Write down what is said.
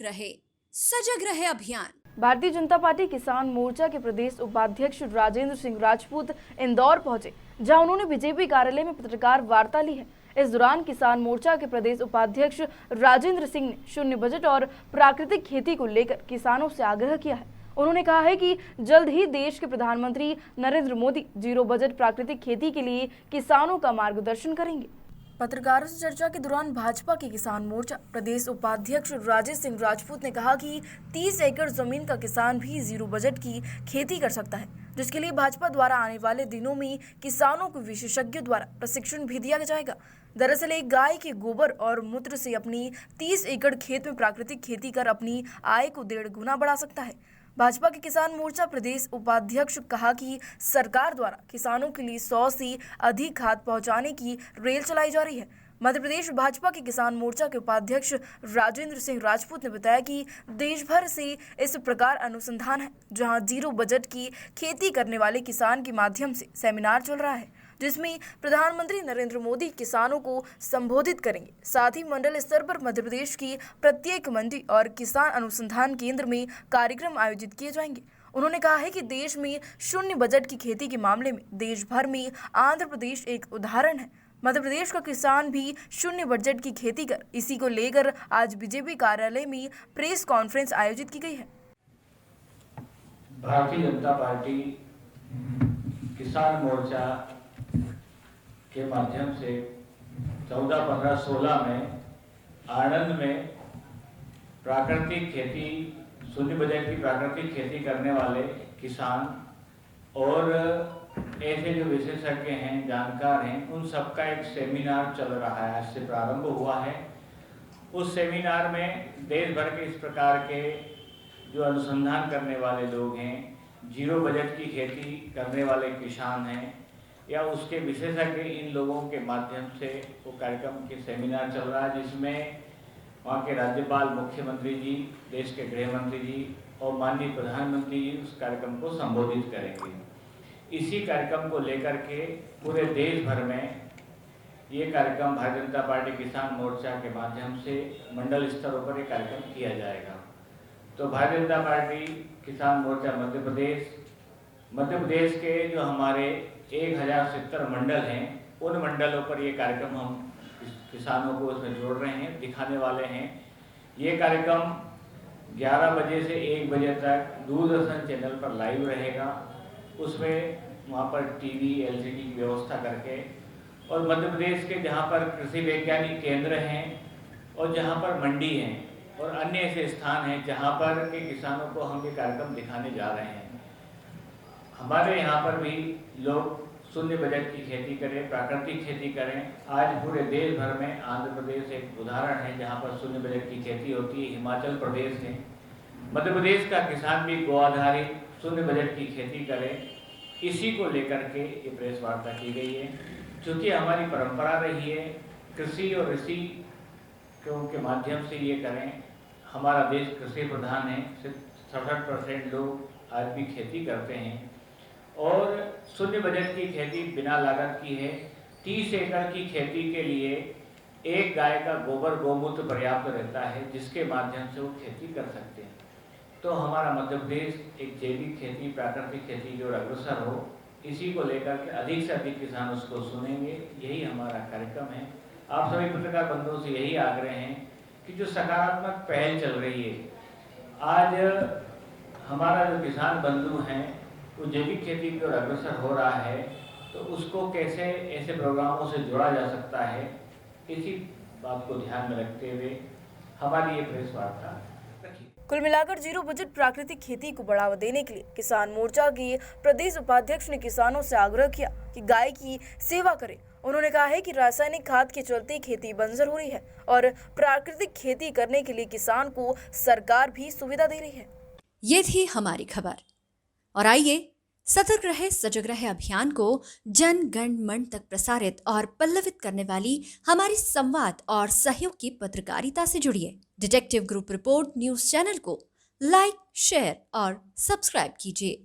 रहे सजग रहे अभियान। भारतीय जनता पार्टी किसान मोर्चा के प्रदेश उपाध्यक्ष राजेंद्र सिंह राजपूत इंदौर पहुंचे, जहां उन्होंने बीजेपी कार्यालय में पत्रकार वार्ता ली है। इस दौरान किसान मोर्चा के प्रदेश उपाध्यक्ष राजेंद्र सिंह ने शून्य बजट और प्राकृतिक खेती को लेकर किसानों से आग्रह किया है। उन्होंने कहा है कि जल्द ही देश के प्रधानमंत्री नरेंद्र मोदी जीरो बजट प्राकृतिक खेती के लिए किसानों का मार्गदर्शन करेंगे। पत्रकारों से चर्चा के दौरान भाजपा के किसान मोर्चा प्रदेश उपाध्यक्ष राजेंद्र सिंह राजपूत ने कहा कि 30 एकड़ जमीन का किसान भी जीरो बजट की खेती कर सकता है, जिसके लिए भाजपा द्वारा आने वाले दिनों में किसानों को विशेषज्ञों द्वारा प्रशिक्षण भी दिया जाएगा। दरअसल एक गाय के गोबर और मूत्र से अपनी 30 एकड़ खेत में प्राकृतिक खेती कर अपनी आय को 1.5 गुना बढ़ा सकता है। भाजपा के किसान मोर्चा प्रदेश उपाध्यक्ष कहा कि सरकार द्वारा किसानों के लिए 100 से अधिक खाद पहुंचाने की रेल चलाई जा रही है। मध्य प्रदेश भाजपा के किसान मोर्चा के उपाध्यक्ष राजेंद्र सिंह राजपूत ने बताया कि देश भर से इस प्रकार अनुसंधान है, जहां जीरो बजट की खेती करने वाले किसान के माध्यम से सेमिनार चल रहा है, जिसमें प्रधानमंत्री नरेंद्र मोदी किसानों को संबोधित करेंगे। साथ ही मंडल स्तर पर मध्य प्रदेश की प्रत्येक मंडी और किसान अनुसंधान केंद्र में कार्यक्रम आयोजित किए जाएंगे। उन्होंने कहा है कि देश में शून्य बजट की खेती के मामले में देश भर में आंध्र प्रदेश एक उदाहरण है। मध्य प्रदेश का किसान भी शून्य बजट की खेती कर इसी को लेकर आज बीजेपी कार्यालय में प्रेस कॉन्फ्रेंस आयोजित की गई है। भारतीय जनता पार्टी किसान मोर्चा के माध्यम से 14, 15, 16 में आनंद में प्राकृतिक खेती, शून्य बजट की प्राकृतिक खेती करने वाले किसान और ऐसे जो विशेषज्ञ हैं, जानकार हैं, उन सबका एक सेमिनार चल रहा है, आज से प्रारंभ हुआ है। उस सेमिनार में देश भर के इस प्रकार के जो अनुसंधान करने वाले लोग हैं, जीरो बजट की खेती करने वाले किसान हैं या उसके विशेषज्ञ, इन लोगों के माध्यम से वो कार्यक्रम के सेमिनार चल रहा है, जिसमें वहाँ के राज्यपाल, मुख्यमंत्री जी, देश के गृह मंत्री जी और माननीय प्रधानमंत्री जी उस कार्यक्रम को संबोधित करेंगे। इसी कार्यक्रम को लेकर के पूरे देश भर में ये कार्यक्रम भारतीय जनता पार्टी किसान मोर्चा के माध्यम से मंडल स्तरों पर ये कार्यक्रम किया जाएगा। तो भारतीय जनता पार्टी किसान मोर्चा मध्य प्रदेश के जो हमारे 1070 मंडल हैं, उन मंडलों पर ये कार्यक्रम हम किसानों को उसमें जोड़ रहे हैं, दिखाने वाले हैं। ये कार्यक्रम 11 बजे से 1 बजे तक दूरदर्शन चैनल पर लाइव रहेगा। उसमें वहाँ पर टीवी, एलसीडी की व्यवस्था करके, और मध्य प्रदेश के जहाँ पर कृषि वैज्ञानिक केंद्र हैं और जहाँ पर मंडी हैं और अन्य ऐसे स्थान हैं जहाँ पर के किसानों को हम ये कार्यक्रम दिखाने जा रहे हैं। हमारे यहाँ पर भी लोग शून्य बजट की खेती करें, प्राकृतिक खेती करें। आज पूरे देश भर में आंध्र प्रदेश एक उदाहरण है जहाँ पर शून्य बजट की खेती होती है, हिमाचल प्रदेश है। मध्य प्रदेश का किसान भी गो आधारित शून्य बजट की खेती करे, इसी को लेकर के ये प्रेस वार्ता की गई है। क्योंकि हमारी परंपरा रही है कृषि और ऋषि के माध्यम से ये करें। हमारा देश कृषि प्रधान है, सिर्फ 67% लोग आज भी खेती करते हैं और शून्य बजट की खेती बिना लागत की है। 30 एकड़ की खेती के लिए एक गाय का गोबर गौमूत्र पर्याप्त रहता है, जिसके माध्यम से वो खेती कर सकते हैं। तो हमारा मध्य प्रदेश एक जैविक खेती, प्राकृतिक खेती की ओर अग्रसर हो, इसी को लेकर के अधिक से अधिक किसान उसको सुनेंगे। यही हमारा कार्यक्रम है। आप सभी पत्रकार बंधुओं से यही आग्रह है कि जो सकारात्मक पहल चल रही है, आज हमारा जो किसान बंधु हैं वो जैविक खेती की ओर अग्रसर हो रहा है, तो उसको कैसे ऐसे प्रोग्रामों से जोड़ा जा सकता है, इसी बात को ध्यान में रखते हुए हमारी ये प्रेस वार्ता रखी। कुल मिलाकर जीरो बजट प्राकृतिक खेती को बढ़ावा देने के लिए किसान मोर्चा के प्रदेश उपाध्यक्ष ने किसानों से आग्रह किया कि गाय की सेवा करें। उन्होंने कहा है कि रासायनिक खाद के चलते खेती बंजर हो रही है और प्राकृतिक खेती करने के लिए किसान को सरकार भी सुविधा दे रही है। ये थी हमारी खबर, और आइए सतर्क रहे सजग रहे अभियान को जन गण मन तक प्रसारित और पल्लवित करने वाली हमारी संवाद और सहयोग की पत्रकारिता से जुड़िए। Detective group report news channel को लाइक, शेयर और सब्सक्राइब कीजिए।